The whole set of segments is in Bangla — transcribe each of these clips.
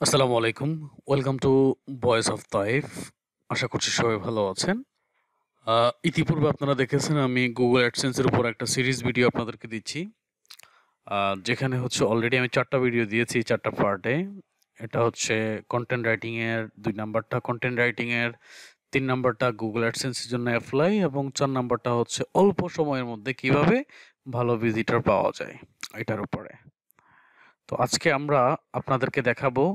আসসালামু আলাইকুম। Welcome to voice of Taif. আশা করছি সবাই ভালো আছেন। ইতিপূর্বে আপনারা দেখেছেন আমি গুগল অ্যাডসেন্সের উপর একটা সিরিজ ভিডিও আপনাদেরকে দিচ্ছি। যেখানে হচ্ছে অলরেডি আমি ৪ টা ভিডিও দিয়েছি ৪ টা পার্টে। এটা হচ্ছে কনটেন্ট রাইটিং এর ২ নাম্বারটা কনটেন্ট রাইটিং এর, ৩ নাম্বারটা গুগল অ্যাডসেন্সের জন্য এপ্লাই এবং ৪ নাম্বারটা হচ্ছে অল্প সময়ের মধ্যে কিভাবে ভালো ভিজিটর পাওয়া যায় এটার উপরে। তো আজকে আমরা আপনাদেরকে দেখাবো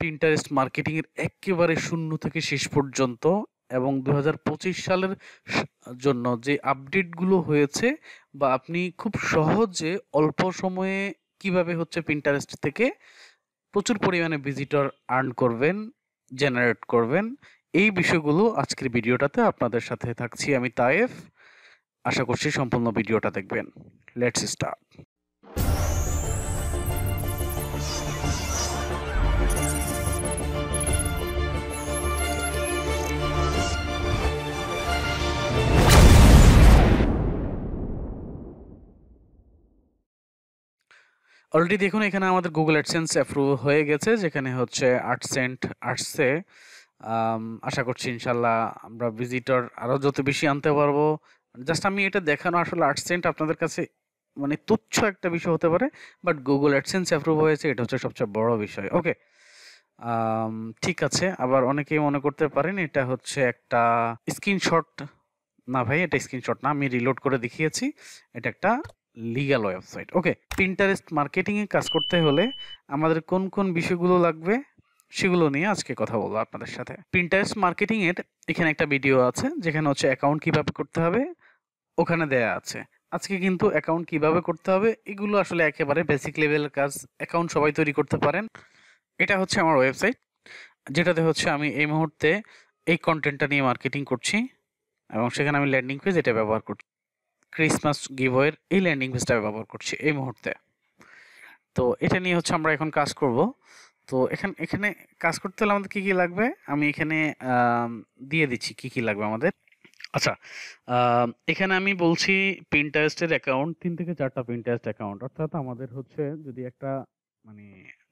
Pinterest মার্কেটিং এর এক্কেবারে শূন্য থেকে শেষ পর্যন্ত এবং ২০২৫ সালের জন্য যে আপডেটগুলো হয়েছে বা আপনি খুব সহজে অল্প সময়ে কিভাবে হচ্ছে Pinterest থেকে প্রচুর পরিমাণে ভিজিটর আর্ন করবেন, জেনারেট করবেন, এই বিষয়গুলো আজকের ভিডিওটাতে আপনাদের সাথে থাকছি আমি তায়েফ। আশা করছি সম্পূর্ণ ভিডিওটা দেখবেন। Let's start. অলরেডি দেখুন এখানে আমাদের গুগল অ্যাডসেন্স অ্যাপ্রুভ হয়ে গেছে, যেখানে হচ্ছে ৮ সেন্ট আসছে। আশা করছি ইনশাল্লাহ আমরা ভিজিটর আরো যত বেশি আনতে পারবো। জাস্ট আমি এটা দেখানো, আসলে ৮ সেন্ট আপনাদের কাছে মানে তুচ্ছ একটা বিষয় হতে পারে, বাট গুগল অ্যাডসেন্স অ্যাপ্রুভ হয়েছে, এটা হচ্ছে সবচেয়ে বড় বিষয়। ওকে, ঠিক আছে। আবার অনেকেই মনে করতে পারেন এটা হচ্ছে একটা স্ক্রিনশট। না ভাই, এটা স্ক্রিনশট না, আমি রিলোড করে দেখিয়েছি। এটা একটা লিগ্যাল ওয়েবসাইট। ওকে, পিন্টারেস্ট মার্কেটিং এ কাজ করতে হলে আমাদের কোন কোন বিষয়গুলো লাগবে সেগুলো নিয়ে আজকে কথা বলবো আপনাদের সাথে। পিন্টারেস্ট মার্কেটিং এর এখানে একটা ভিডিও আছে যেখানে হচ্ছে অ্যাকাউন্ট কিভাবে করতে হবে ওখানে দেয়া আছে। আজকে কিন্তু অ্যাকাউন্ট কিভাবে করতে হবে এগুলো আসলে একেবারে বেসিক লেভেলের কাজ, অ্যাকাউন্ট সবাই তৈরি করতে পারেন। এটা হচ্ছে আমার ওয়েবসাইট, যেটাতে হচ্ছে আমি এই মুহূর্তে এই কন্টেন্টটা নিয়ে মার্কেটিং করছি এবং সেখানে আমি ল্যান্ডিং পেজ এটা ব্যবহার করছি। ক্রিসমাস গিভওয়ের এই ল্যান্ডিং পেজটা ব্যবহার করছি এই মুহূর্তে। তো এটা নিয়ে হচ্ছে আমরা এখন কাজ করব। তো এখানে কাজ করতে হলে আমাদের কি কি লাগবে আমি এখানে দিয়ে দিচ্ছি কি কি লাগবে আমাদের। আচ্ছা, এখানে আমি বলছি পিন্টারেস্টের অ্যাকাউন্ট ৩ থেকে ৪টা পিন্টারেস্ট অ্যাকাউন্ট, অর্থাৎ আমাদের হচ্ছে যদি একটা মানে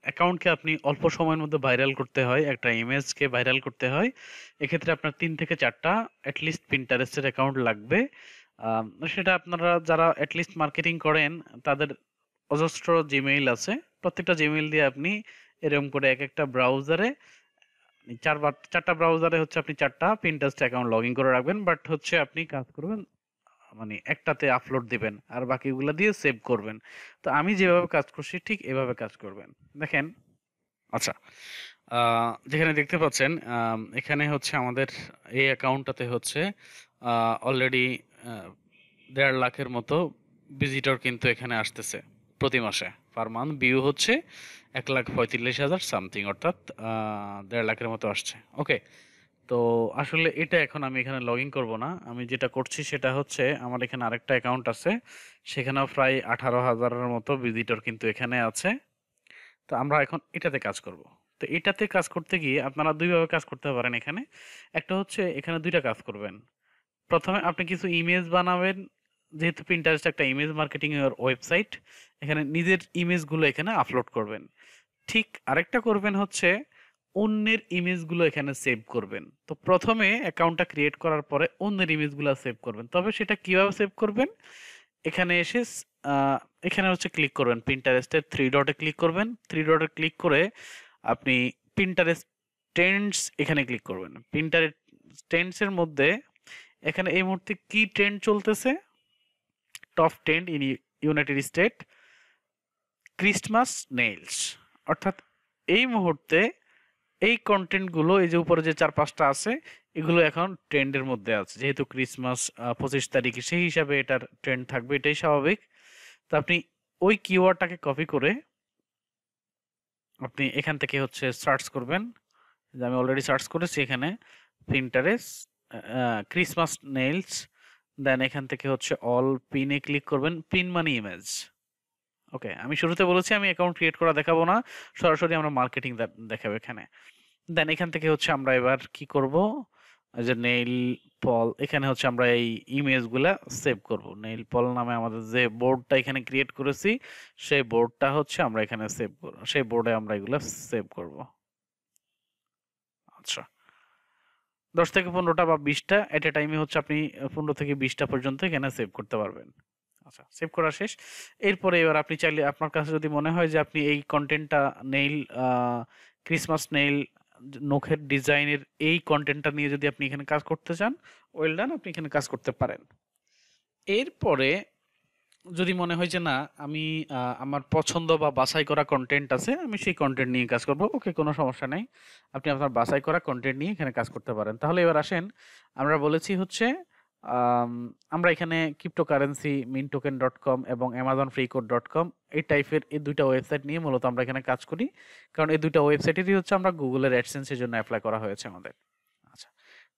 অ্যাকাউন্টকে আপনি অল্প সময়ের মধ্যে ভাইরাল করতে হয়, একটা ইমেজকে ভাইরাল করতে হয়, এক্ষেত্রে আপনার ৩ থেকে ৪টা অ্যাটলিস্ট পিন্টারেস্টের অ্যাকাউন্ট লাগবে। আম সেটা আপনারা যারা এটলিস্ট মার্কেটিং করেন তাদের অজস্র জিমেইল আছে। প্রত্যেকটা জিমেইল দিয়ে আপনি এরকম করে একেকটা ব্রাউজারে ৪টা ব্রাউজারে হচ্ছে আপনি ৪টা Pinterest অ্যাকাউন্ট লগইন করে রাখবেন। বাট হচ্ছে আপনি কাজ করবেন মানে একটাতে আপলোড দিবেন আর বাকিগুলা দিয়ে সেভ করবেন। তো আমি যেভাবে কাজ করছি ঠিক এভাবে কাজ করবেন। দেখেন, আচ্ছা, যেখানে দেখতে পাচ্ছেন এখানে হচ্ছে আমাদের এই অ্যাকাউন্টটাতে হচ্ছে অলরেডি ১.৫ লাখের মতো ভিজিটর কিন্তু এখানে আসতেছে প্রতি মাসে। পার মান্থ ভিউ হচ্ছে ১,৪৫,০০০ সামথিং, অর্থাৎ ১.৫ লাখের মতো আসছে। ওকে, তো আসলে এটা এখন আমি এখানে লগ ইন করবো না। আমি যেটা করছি সেটা হচ্ছে আমার এখানে আরেকটা অ্যাকাউন্ট আছে, সেখানেও প্রায় ১৮,০০০-এর মতো ভিজিটর কিন্তু এখানে আছে। তো আমরা এখন এটাতে কাজ করব। তো এটাতে কাজ করতে গিয়ে আপনারা ২ ভাবে কাজ করতে পারেন এখানে। একটা হচ্ছে এখানে ২ টা কাজ করবেন। ১ম এ আপনি কিছু ইমেজ বানাবেন। যেহেতু Pinterest একটা ইমেজ মার্কেটিং এর ওয়েবসাইট, এখানে নিজের ইমেজগুলো এখানে আপলোড করবেন। ঠিক আরেকটা করবেন হচ্ছে অন্যের ইমেজগুলো এখানে সেভ করবেন। তো ১ম এ অ্যাকাউন্টটা ক্রিয়েট করার পরে অন্যের ইমেজগুলা সেভ করবেন। তবে সেটা কিভাবে সেভ করবেন? এখানে এসে আ এখানে হচ্ছে ক্লিক করবেন। Pinterest এর 3 ডটে ক্লিক করবেন। 3 ডটে ক্লিক করে আপনি Pinterest ট্রেন্ডস এখানে ক্লিক করবেন। Pinterest ট্রেন্ডস এর মধ্যে এখানে এই মুহূর্তে কি ট্রেন্ড চলতেছে? Top trend in United state Christmas nails. অর্থাৎ এই মুহূর্তে এই কনটেন্ট গুলো, এই যে উপরে যে ৪-৫টা আছে, এগুলো এখন ট্রেন্ডের মধ্যে আছে। যেহেতু ক্রিসমাস ২৫ তারিখে, সেই হিসাবে এটার ট্রেন্ড থাকবে, এটাই স্বাভাবিক। তো আপনি ওই কিওয়ার্ডটাকে কপি করে আপনি এখান থেকে হচ্ছে সার্চ করবেন। যে আমি অলরেডি সার্চ করেছি এখানে Pinterest ক্রিসমাস নেইলস। দেন এখান থেকে হচ্ছে অল পিনে ক্লিক করবেন। পিন মানে ইমেজ। ওকে, আমি শুরুতে বলেছি আমি অ্যাকাউন্ট ক্রিয়েট করা দেখাবো না, সরাসরি আমরা মার্কেটিং দেখাবো এখানে। দেন এখান থেকে হচ্ছে আমরা এবার কি করব, এই যে নেইল পল, এখানে হচ্ছে আমরা এই ইমেজগুলা সেভ করব। নেইল পল নামে আমাদের যে বোর্ডটা এখানে ক্রিয়েট করেছি সেই বোর্ডটা হচ্ছে আমরা এখানে সেভ করব, সেই বোর্ডে আমরা এগুলা সেভ করব। আচ্ছা, 10 থেকে 15টা বা 20টা এট এ টাইমে হচ্ছে আপনি 15 থেকে 20টা পর্যন্ত এখানে সেভ করতে পারবেন। আচ্ছা, সেভ করা শেষ। এরপরে এবার আপনি চাইলে, আপনার কাছে যদি মনে হয় যে আপনি এই কন্টেন্টটা নেইল ক্রিসমাস নেইল নখের ডিজাইনের এই কন্টেন্টটা নিয়ে যদি আপনি এখানে কাজ করতে চান, ওয়েল ডান, আপনি এখানে কাজ করতে পারেন। এরপরে যদি মনে হয় যে না, আমি আমার পছন্দ বা বাছাই করা কন্টেন্ট আছে, আমি সেই কন্টেন্ট নিয়ে কাজ করব, ওকে, কোনো সমস্যা নেই। আপনি আপনার বাছাই করা কন্টেন্ট নিয়ে এখানে কাজ করতে পারেন। তাহলে এবার আসেন, আমরা বলেছি হচ্ছে আম, আমরা এখানে ক্রিপ্টোকারেন্সি mintoken.com এবং amazonfreecode.com এই টাইপের এই দুইটা ওয়েবসাইট নিয়ে মূলত আমরা এখানে কাজ করি, কারণ এই দুইটা ওয়েবসাইটেরই হচ্ছে আমরা গুগলের অ্যাডসেন্সের জন্য অ্যাপ্লাই করা হয়েছে আমাদের। আচ্ছা,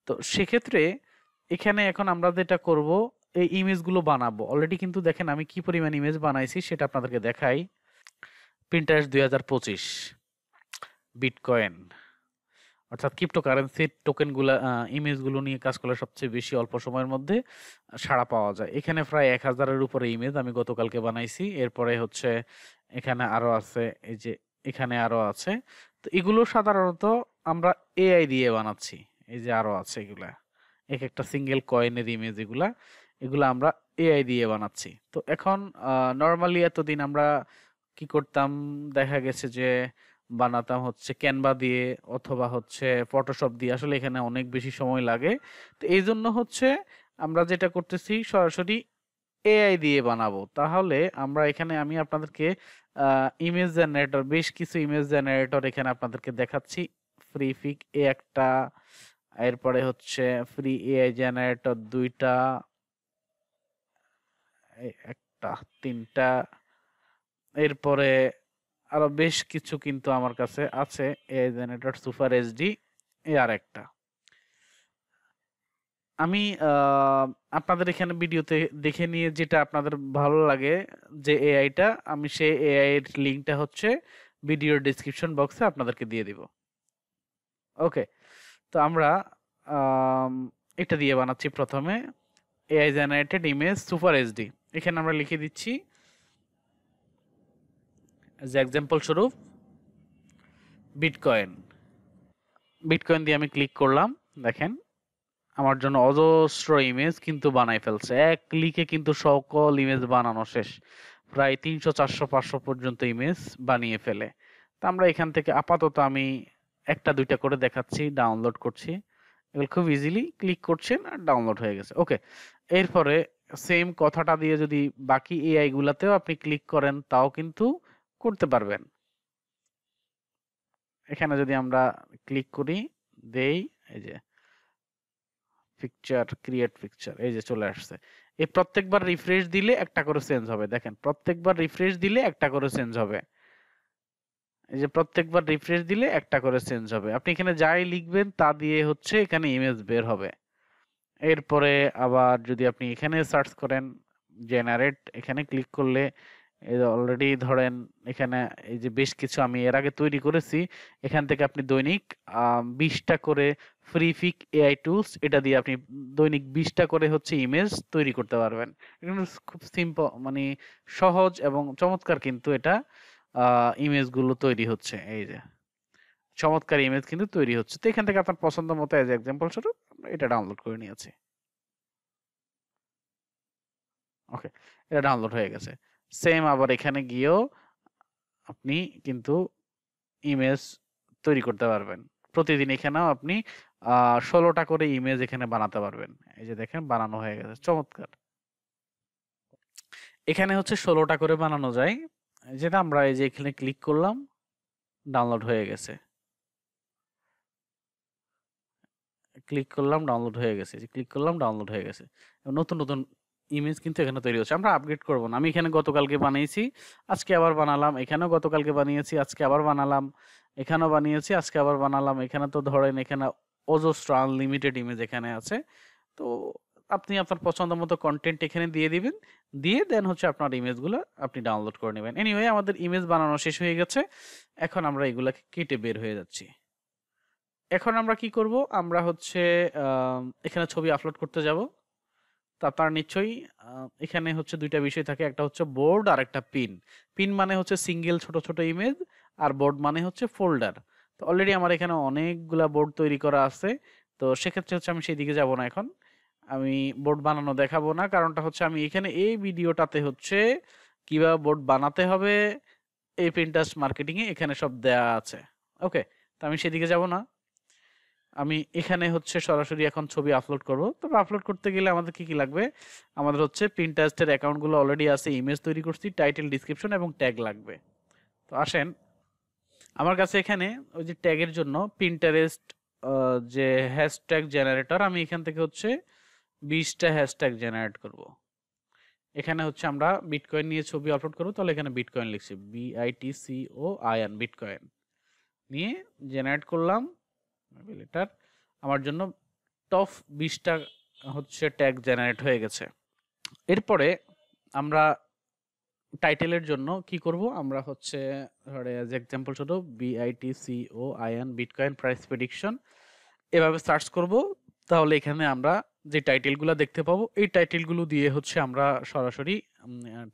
তো সেক্ষেত্রে এখানে এখন আমরা যেটা করব, এই ইমেজগুলো বানাবো। অলরেডি কিন্তু দেখেন আমি কি পরিমাণ ইমেজ বানাইছি সেটা আপনাদেরকে দেখাই। Pinterest 2025, বিটকয়েন, অর্থাৎ ক্রিপ্টোকারেন্সির টোকেনগুলো, ইমেজগুলো নিয়ে কাজ করলে সবচেয়ে বেশি অল্প সময়ের মধ্যে সাড়া পাওয়া যায়। এখানে প্রায় 1000-এর উপরে ইমেজ আমি গতকালকে বানাইছি। এরপরে হচ্ছে এখানে আরো আছে, এই যে এখানে আরো আছে। তো এগুলো সাধারণত আমরা এআই দিয়ে বানাচ্ছি। এই যে আরো আছে এগুলা, এক একটা সিঙ্গেল কয়েনের ইমেজ, এগুলা এগুলা আমরা এআই দিয়ে বানাচ্ছি। তো এখন নর্মালি এতদিন আমরা কি করতাম, দেখা গেছে যে বানাতাম হচ্ছে ক্যানভা দিয়ে অথবা হচ্ছে ফটোশপ দিয়ে, আসলে এখানে অনেক বেশি সময় লাগে। তো এই জন্য হচ্ছে আমরা যেটা করতেছি, সরাসরি এআই দিয়ে বানাবো। তাহলে আমরা এখানে, আমি আপনাদেরকে ইমেজ জেনারেটর, বেশ কিছু ইমেজ জেনারেটর এখানে আপনাদেরকে দেখাচ্ছি। ফ্রি ফিক এ একটা, এরপরে হচ্ছে ফ্রি এআই জেনারেটর 2টা, একটা, 3টা, এরপরে আরো বেশ কিছু কিন্তু আমার কাছে আছে। এআই জেনারেটর সুপার এইচডি এ আর একটা। আমি আপনাদের এখানে ভিডিওতে দেখে নিয়ে যেটা আপনাদের ভালো লাগে যে এআইটা, আমি সেই এআই এর লিঙ্কটা হচ্ছে ভিডিওর ডেসক্রিপশন বক্সে আপনাদেরকে দিয়ে দিব। ওকে, তো আমরা আম, এটা দিয়ে বানাচ্ছি প্রথমে AI generated image super HD. এখানে আমরা লিখে দিচ্ছি যে এক্সাম্পল স্বরূপ বিটকয়েন। বিটকয়েন দিয়ে আমি ক্লিক করলাম, দেখেন আমার জন্য অজস্র ইমেজ কিন্তু বানাই ফেলছে। এক ক্লিকে কিন্তু সকল ইমেজ বানানো শেষ, প্রায় 300, 400, 500 পর্যন্ত ইমেজ বানিয়ে ফেলে। তা আমরা এখান থেকে আপাতত আমি একটা দুইটা করে দেখাচ্ছি, ডাউনলোড করছি। এগুলো খুব ইজিলি ক্লিক করছেন আর ডাউনলোড হয়ে গেছে। ওকে, এরপরে সেম কথাটা দিয়ে যদি বাকি এআই গুলাতেও আপনি ক্লিক করেন, তাও কিন্তু করতে পারবেন। এখানে যদি আমরা ক্লিক করি, দেই, এই যে পিকচার, ক্রিয়েট পিকচার, এই যে চলে আসছে। এই প্রত্যেকবার রিফ্রেশ দিলে একটা করে চেঞ্জ হবে, দেখেন প্রত্যেকবার রিফ্রেশ দিলে একটা করে চেঞ্জ হবে। এই যে প্রত্যেকবার রিফ্রেশ দিলে একটা করে চেঞ্জ হবে। আপনি এখানে যাই লিখবেন তা দিয়ে হচ্ছে এখানে ইমেজ বের হবে। এরপরে আবার যদি আপনি এখানে সার্চ করেন জেনারেট, এখানে ক্লিক করলে অলরেডি ধরেন এখানে এই যে বেশ কিছু আমি এর আগে তৈরি করেছি। এখান থেকে আপনি দৈনিক 20টা করে ফ্রি ফিক এআই টুলস, এটা দিয়ে আপনি দৈনিক 20টা করে হচ্ছে ইমেজ তৈরি করতে পারবেন। এটা খুব সিম্পল, মানে সহজ এবং চমৎকার কিন্তু এটা ইমেজগুলো তৈরি হচ্ছে। এই যে চমৎকার ইমেজ কিন্তু তৈরি হচ্ছে। তো এখান থেকে আপনার পছন্দ মতো এজ এক্সাম্পল স্বরূপ আমরা এটা ডাউনলোড করে নিয়েছি। ওকে, এটা ডাউনলোড হয়ে গেছে। সেম আবার এখানে গিয়েও আপনি কিন্তু ইমেজ তৈরি করতে পারবেন। প্রতিদিন এখানেও আপনি 16টা করে ইমেজ এখানে বানাতে পারবেন। এই যে দেখেন বানানো হয়ে গেছে, চমৎকার। এখানে হচ্ছে 16টা করে বানানো যায়। যেটা আমরা এই যে এখানে ক্লিক করলাম, ডাউনলোড হয়ে গেছে, ক্লিক করলাম ডাউনলোড হয়ে গেছে, ক্লিক করলাম ডাউনলোড হয়ে গেছে। নতুন নতুন ইমেজ কিন্তু এখানে তৈরি হচ্ছে। আমরা আপগ্রেড করব না। আমি এখানে গতকালকে বানিয়েছি, আজকে আবার বানালাম। এখানেও গতকালকে বানিয়েছি, আজকে আবার বানালাম। এখানেও বানিয়েছি, আজকে আবার বানালাম। এখানে তো ধরেন এখানে অজস্র আনলিমিটেড ইমেজ এখানে আছে। তো আপনি আপনার পছন্দ মতো কন্টেন্ট এখানে দিয়ে দিবেন, দিয়ে দেন হচ্ছে আপনার ইমেজগুলো আপনি ডাউনলোড করে নেবেন। এনিওয়ে, আমাদের ইমেজ বানানো শেষ হয়ে গেছে। এখন আমরা এগুলাকে কেটে বের হয়ে যাচ্ছি। এখন আমরা কি করব, আমরা হচ্ছে এখানে ছবি আপলোড করতে যাব। তো আপনারা নিশ্চয়ই এখানে হচ্ছে দুইটা বিষয় থাকে, একটা হচ্ছে বোর্ড আর একটা পিন। পিন মানে হচ্ছে সিঙ্গেল ছোট ছোট ইমেজ, আর বোর্ড মানে হচ্ছে ফোল্ডার। তো অলরেডি আমার এখানে অনেকগুলা বোর্ড তৈরি করা আছে। তো সেক্ষেত্রে হচ্ছে আমি সেই দিকে যাব না এখন। আমি বোর্ড বানানো দেখাবো না, কারণটা হচ্ছে আমি এখানে এই ভিডিওটাতে হচ্ছে কিভাবে বোর্ড বানাতে হবে এই Pinterest মার্কেটিং এ এখানে সব দেয়া আছে। ওকে, তো আমি সেদিকে যাব না। আমি এখানে হচ্ছে সরাসরি এখন ছবি আপলোড করব। তবে আপলোড করতে গেলে আমাদের কি কি লাগবে? আমাদের হচ্ছে Pinterest এর অ্যাকাউন্টগুলো অলরেডি আছে, ইমেজ তৈরি করছি, টাইটেল, ডিসক্রিপশন এবং ট্যাগ লাগবে। তো আসেন, আমার কাছে এখানে ওই যে ট্যাগের জন্য Pinterest যে হ্যাশট্যাগ জেনারেটর, আমি এখান থেকে হচ্ছে 20টা হ্যাশট্যাগ জেনারেট করব। এখানে হচ্ছে আমরা বিটকয়েন নিয়ে ছবি আপলোড করব, তাহলে এখানে বিটকয়েন লিখছি, BITCOIN, বিটকয়েন নিয়ে জেনারেট করলাম লেটার। আমার জন্য টপ 20টা হচ্ছে ট্যাগ জেনারেট হয়ে গেছে। এরপরে আমরা টাইটেলের জন্য কি করব? আমরা হচ্ছে ধরে অ্যাজ এক্সাম্পল শুধু BITCOIN, বিটকয়েন প্রাইস প্রেডিকশন এভাবে সার্চ করব। তাহলে এখানে আমরা যে টাইটেলগুলো দেখতে পাবো এই টাইটেলগুলো দিয়ে হচ্ছে আমরা সরাসরি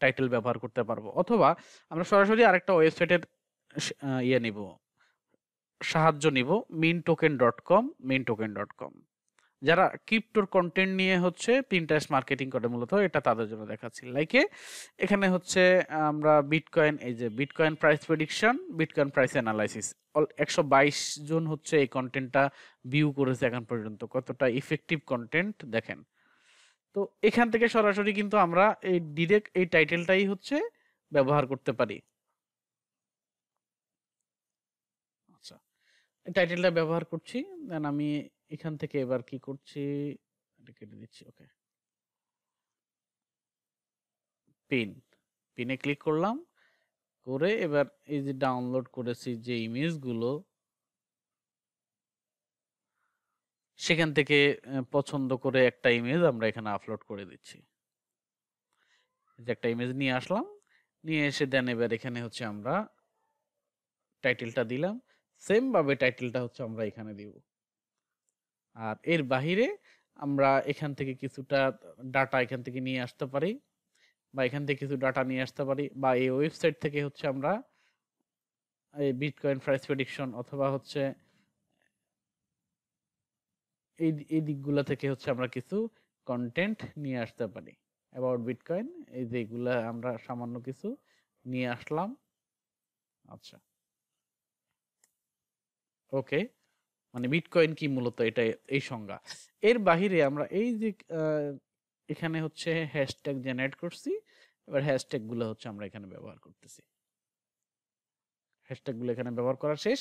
টাইটেল ব্যবহার করতে পারবো, অথবা আমরা সরাসরি আরেকটা ওয়েবসাইটের ইয়ে নিব, সাহায্য নিব, mintoken.com, mintoken.com। যারা ক্রিপ্টোর কন্টেন্ট নিয়ে হচ্ছে Pinterest মার্কেটিং করে, মূলত এটা তাদের জন্য দেখাচ্ছি। লাইকে এখানে হচ্ছে আমরা বিটকয়েন, এই যে bitcoin price prediction, bitcoin price analysis, 122 জন হচ্ছে এই কন্টেন্টটা ভিউ করেছে এখন পর্যন্ত। কতটা ইফেক্টিভ কন্টেন্ট দেখেন। তো এখান থেকে সরাসরি কিন্তু আমরা এই ডিরেক্ট এই টাইটেলটাই হচ্ছে ব্যবহার করতে পারি। আচ্ছা, এই টাইটেলটা ব্যবহার করছি। দেন আমি এখান থেকে এবার কি করছি, এটা কেটে দিচ্ছি। ওকে, পিনে ক্লিক করলাম, করে এবার এই যে ডাউনলোড করেছি যে ইমেজগুলো, সেখান থেকে পছন্দ করে একটা ইমেজ আমরা এখানে আপলোড করে দিচ্ছি। যে একটা ইমেজ নিয়ে আসলাম, নিয়ে এসে দেন এবার এখানে হচ্ছে আমরা টাইটেলটা দিলাম। সেম ভাবে টাইটেলটা হচ্ছে আমরা এখানে দিব। আর এর বাহিরে আমরা এখান থেকে কিছুটা ডাটা এখান থেকে নিয়ে আসতে পারি, বা এখান থেকে কিছু ডাটা নিয়ে আসতে পারি, বা এই ওয়েবসাইট থেকে হচ্ছে আমরা এই বিটকয়েন প্রাইস প্রেডিকশন অথবা হচ্ছে এই দিকগুলা থেকে হচ্ছে আমরা কিছু কন্টেন্ট নিয়ে আসতে পারি অ্যাবাউট বিটকয়েন। এই যে এগুলা আমরা সামান্য কিছু নিয়ে আসলাম। আচ্ছা, ওকে, মানে বিটকয়েন কি মূলত এটা এই সংজ্ঞা। এর বাহিরে আমরা এই যে এখানে হচ্ছে হ্যাশট্যাগ জেনারেট করছি, এবার হ্যাশট্যাগ গুলো হচ্ছে আমরা এখানে ব্যবহার করতেছি। হ্যাশট্যাগ গুলো এখানে ব্যবহার করা শেষ।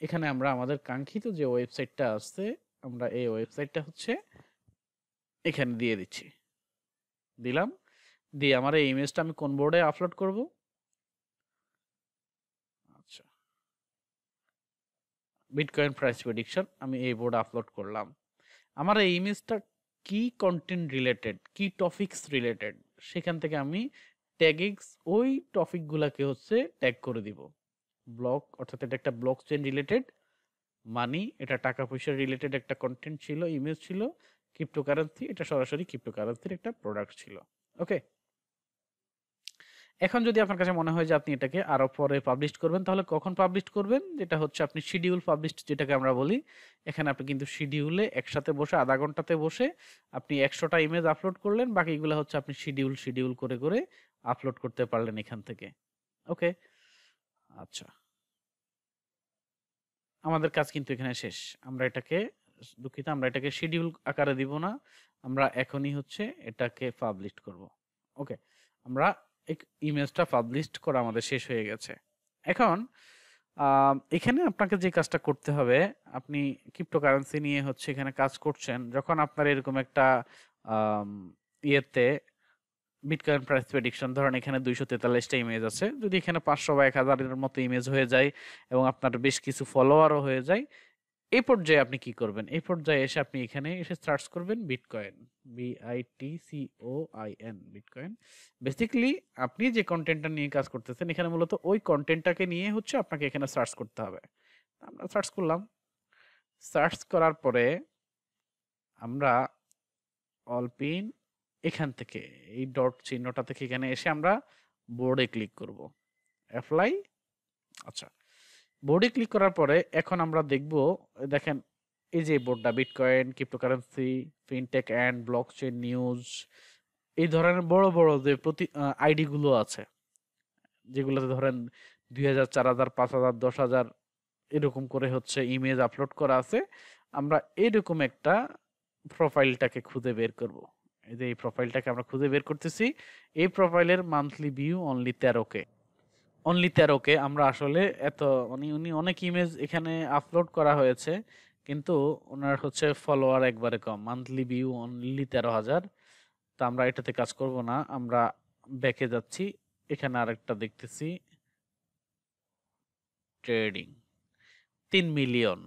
এখানে আমরা আমাদের কাঙ্ক্ষিত যে ওয়েবসাইটটা আছে, আমরা এই ওয়েবসাইটটা হচ্ছে এখানে দিয়ে দিচ্ছি, দিলাম। দিয়ে আমার এই ইমেজটা আমি কোন বোর্ডে আপলোড করব? আচ্ছা, বিটকয়েন প্রাইস প্রেডিকশন আমি এই বোর্ডে আপলোড করলাম। আমার এই ইমেজটা কি কন্টেন্ট রিলেটেড, কি টপিকস রিলেটেড, সেখান থেকে আমি ট্যাগিংস ওই টপিকগুলোকে হচ্ছে ট্যাগ করে দিব। ব্লক, অর্থাৎ এটা একটা ব্লক চেইন রিলেটেড, মানি, এটা টাকা পয়সা রিলেটেড একটা কন্টেন্ট ছিল, ইমেজ ছিল। ক্রিপ্টোকারেন্সি, এটা সরাসরি ক্রিপ্টোকারেন্সির একটা প্রোডাক্ট ছিল। ওকে, এখন যদি আপনার কাছে মনে হয় যে আপনি এটাকে আরো পরে পাবলিশ করবেন, তাহলে কখন পাবলিশ করবেন? যেটা হচ্ছে আপনি শিডিউল পাবলিশ যেটাকে আমরা বলি। এখানে আপনি কিন্তু শিডিউলে একসাথে বসে আধা ঘন্টাতে বসে আপনি 100টা ইমেজ আপলোড করলেন, বাকিগুলো হচ্ছে আপনি শিডিউল শিডিউল করে করে আপলোড করতে পারলেন এখান থেকে। ওকে, আচ্ছা, আমাদের কাজ কিন্তু এখানে শেষ। আমরা এটাকে, দুঃখিত, আমরা এটাকে শিডিউল আকারে দিব না, আমরা এখনই হচ্ছে এটাকে পাবলিশ করব। ওকে, আমরা ইমেজটা পাবলিশ করা আমাদের শেষ হয়ে গেছে। এখন এখানে আপনাকে যে কাজটা করতে হবে, আপনি ক্রিপ্টোকারেন্সি নিয়ে হচ্ছে এখানে কাজ করছেন, যখন আপনার এরকম একটা আম, ইয়েতে বিটকয়েন প্রাইস প্রেডিকশন, ধরেন এখানে 243টা ইমেজ আছে, যদি এখানে 500 বা 1000-এর মতো ইমেজ হয়ে যায় এবং আপনার বেশ কিছু ফলোয়ারও হয়ে যায়, এই পর্যায়ে আপনি কি করবেন? এই পর্যায়ে এসে আপনি এখানে এসে সার্চ করবেন বিটকয়েন, BITCOIN, বিটকয়েন। বেসিক্যালি আপনি যে কন্টেন্টটা নিয়ে কাজ করতেছেন এখানে মূলত ওই কন্টেন্টটাকে নিয়ে হচ্ছে আপনাকে এখানে সার্চ করতে হবে। আমরা সার্চ করলাম, সার্চ করার পরে আমরা অলপিন এখান থেকে এই ডট চিহ্নটা থেকে এখানে এসে আমরা বোর্ডে ক্লিক করব, অ্যাপ্লাই। আচ্ছা, বোর্ডে ক্লিক করার পরে এখন আমরা দেখব, দেখেন এই যে বোর্ডটা bitcoin, cryptocurrency, fintech and blockchain news, এই ধরনের বড় বড় যে প্রতি আইডি গুলো আছে, যেগুলোতে ধরেন 2000, 4000, 5000, 10,000 এরকম করে হচ্ছে ইমেজ আপলোড করা আছে। আমরা এরকম একটা প্রোফাইলটাকে খুঁজে বের করব। এই যে এই প্রোফাইলটাকে আমরা খুঁজে বের করতেছি। এই প্রোফাইলের monthly view only 13K। Only 13K। আমরা আসলে এত উনি অনেক ইমেজ এখানে আপলোড করা হয়েছে, কিন্তু ওনার হচ্ছে ফলোয়ার একবারে কম, মান্থলি ভিউ অনলি 13,000। তো আমরা এটাতে কাজ করব না, আমরা ব্যাকে যাচ্ছি। এখানে আরেকটা দেখতেছি, ট্রেডিং 3 মিলিয়ন,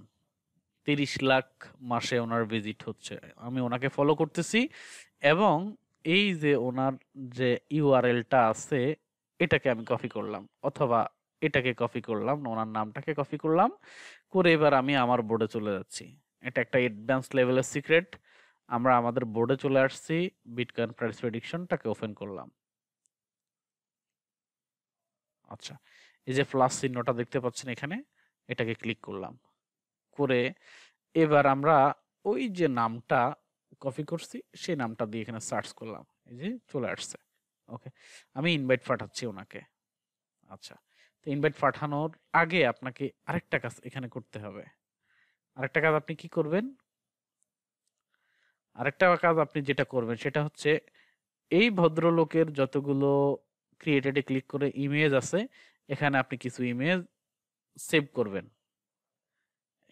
30 লাখ মাসে ওনার ভিজিট হচ্ছে। আমি ওনাকে ফলো করতেছি এবং এই যে ওনার যে ইউআরএলটা আছে এটাকে আমি কপি করলাম, অথবা এটাকে কপি করলাম, ওনার নামটাকে কপি করলাম করে এবার আমি আমার বোর্ডে চলে যাচ্ছি। এটা একটা অ্যাডভান্স লেভেলের সিক্রেট। আমরা আমাদের বোর্ডে চলে আসছি, বিটকয়েন প্রাইস প্রেডিকশনটাকে ওপেন করলাম। আচ্ছা, এই যে প্লাস চিহ্নটা দেখতে পাচ্ছেন এখানে, এটাকে ক্লিক করলাম করে এবার আমরা ওই যে নামটা কপি করছি সেই নামটা দিয়ে এখানে সার্চ করলাম, এই যে চলে আসছে। ওকে, আমি ইনভাইট পাঠাচ্ছি ওনাকে। আচ্ছা, তো ইনভাইট পাঠানোর আগে আপনাকে আরেকটা কাজ এখানে করতে হবে। আরেকটা কাজ আপনি কি করবেন? আরেকটা কাজ আপনি যেটা করবেন সেটা হচ্ছে, এই ভদ্রলোকের যতগুলো ক্রিয়েটেডে ক্লিক করে ইমেজ আছে, এখানে আপনি কিছু ইমেজ সেভ করবেন।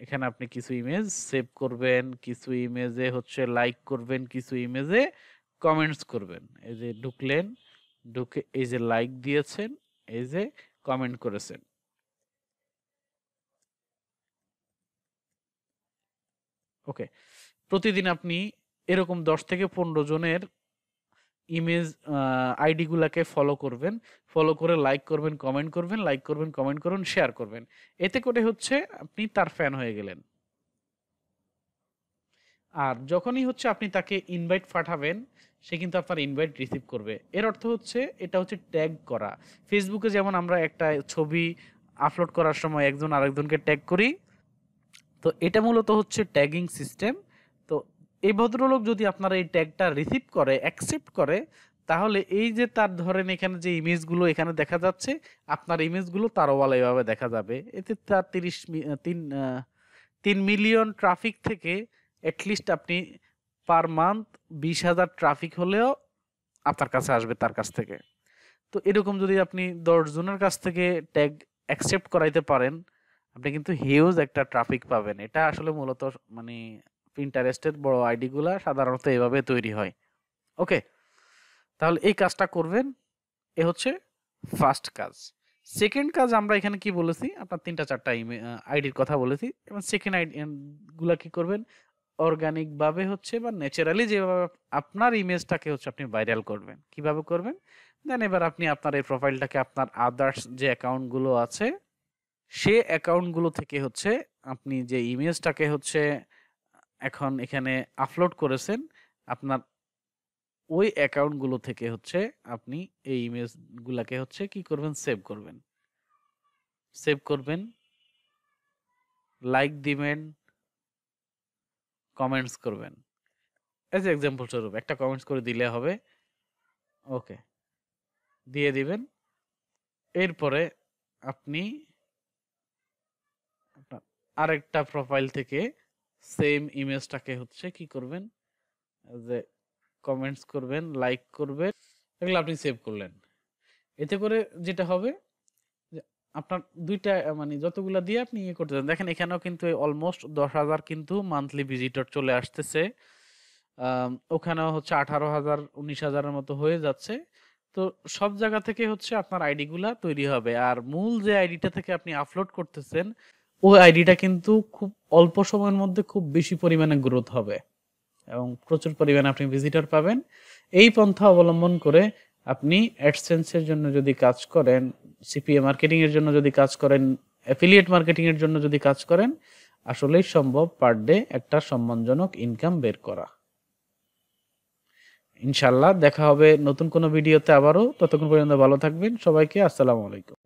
এখানে আপনি কিছু ইমেজ সেভ করবেন, কিছু ইমেজে হচ্ছে লাইক করবেন, কিছু ইমেজে কমেন্টস করবেন। এই যে ঢুকলেন, ঢুকে এই যে লাইক দিয়েছেন, এই যে কমেন্ট করেছেন। ওকে, প্রতিদিন আপনি এরকম 10 থেকে 15 জনের ইমেজ আইডি গুলাকে ফলো করবেন, ফলো করে লাইক করবেন, কমেন্ট করবেন, লাইক করবেন, কমেন্ট করবেন, শেয়ার করবেন। এতে করে হচ্ছে আপনি তার ফ্যান হয়ে গেলেন। আর যখনই হচ্ছে আপনি তাকে ইনভাইট পাঠাবেন, সে কিন্তু আপনার ইনভাইট রিসিভ করবে। এর অর্থ হচ্ছে এটা হচ্ছে ট্যাগ করা। ফেসবুকে যেমন আমরা একটা ছবি আপলোড করার সময় একজন আরেকজনকে ট্যাগ করি, তো এটা মূলত হচ্ছে ট্যাগিং সিস্টেম। তো এই ভদ্রলোক যদি আপনার এই ট্যাগটা রিসিভ করে, অ্যাকসেপ্ট করে, তাহলে এই যে তার ধরেন এখানে যে ইমেজগুলো এখানে দেখা যাচ্ছে, আপনার ইমেজগুলো তার ওয়ালে এভাবে দেখা যাবে। এতে তার 3 মিলিয়ন ট্রাফিক থেকে অ্যাটলিস্ট আপনি পার মান্থ 20,000 ট্রাফিক হলেও আপনার কাছে আসবে তার কাছ থেকে। তো এরকম যদি আপনি 10 জনের কাছ থেকে ট্যাগ অ্যাকসেপ্ট করাইতে পারেন, আপনি কিন্তু হিউজ একটা ট্রাফিক পাবেন। এটা আসলে মূলত মানে পিন্টারেস্টের বড় আইডি গুলা সাধারণত এভাবে তৈরি হয়। ওকে, তাহলে এই কাজটা করবেন। এ হচ্ছে ফার্স্ট কাজ। সেকেন্ড কাজ আমরা এখানে কি বলেছি, আপনার 3টা 4টা আইডির কথা বলেছি, এবং সেকেন্ড আইডি গুলা কি করবেন, অর্গানিক ভাবে হচ্ছে বা ন্যাচারালি যেভাবে আপনার ইমেজটাকে হচ্ছে আপনি ভাইরাল করবেন। কিভাবে করবেন? দেন এবার আপনি আপনার এই প্রোফাইলটাকে আপনার আদার্স যে অ্যাকাউন্ট গুলো আছে সে অ্যাকাউন্ট গুলো থেকে হচ্ছে আপনি যে ইমেজটাকে হচ্ছে এখন এখানে আপলোড করেছেন, আপনার ওই অ্যাকাউন্ট গুলো থেকে হচ্ছে আপনি এই ইমেজ গুলাকে হচ্ছে কি করবেন, সেভ করবেন। সেভ করবেন, লাইক দিবেন, কমেন্টস করবেন। এজ এক্সাম্পল স্বরূপ একটা কমেন্টস করে দিলে হবে। ওকে, দিয়ে দিবেন। এরপরে আপনি আপনার আরেকটা প্রোফাইল থেকে সেম ইমেজটাকে হচ্ছে কি করবেন, যে কমেন্টস করবেন, লাইক করবেন, এগুলো আপনি সেভ করলেন। এতে করে যেটা হবে যে আপনার দুইটা মানে যতগুলা দিয়ে আপনি ইয়ে করতে চান, দেখেন এখানেও কিন্তু অলমোস্ট 10,000 কিন্তু মান্থলি ভিজিটর চলে আসতেছে। ওখানেও হচ্ছে 18,000, 19,000-এর মতো হয়ে যাচ্ছে। তো সব জায়গা থেকে হচ্ছে আপনার আইডি গুলা তৈরি হবে। আর মূল যে আইডিটা থেকে আপনি আপলোড করতেছেন, ওই আইডিটা কিন্তু খুব অল্প সময়ের মধ্যে খুব বেশি পরিমাণে গ্রোথ হবে এবং প্রচুর পরিমাণে আপনি ভিজিটর পাবেন। এই পন্থা অবলম্বন করে আপনি অ্যাডসেন্সের জন্য যদি কাজ করেন, সিপিএ মার্কেটিং এর জন্য যদি কাজ করেন, অ্যাফিলিয়েট মার্কেটিং এর জন্য যদি কাজ করেন, আসলেই সম্ভব পার ডে একটা সম্মানজনক ইনকাম বের করা। ইনশাল্লাহ দেখা হবে নতুন কোনো ভিডিওতে আবারও। ততক্ষণ পর্যন্ত ভালো থাকবেন। সবাইকে আসসালামু আলাইকুম।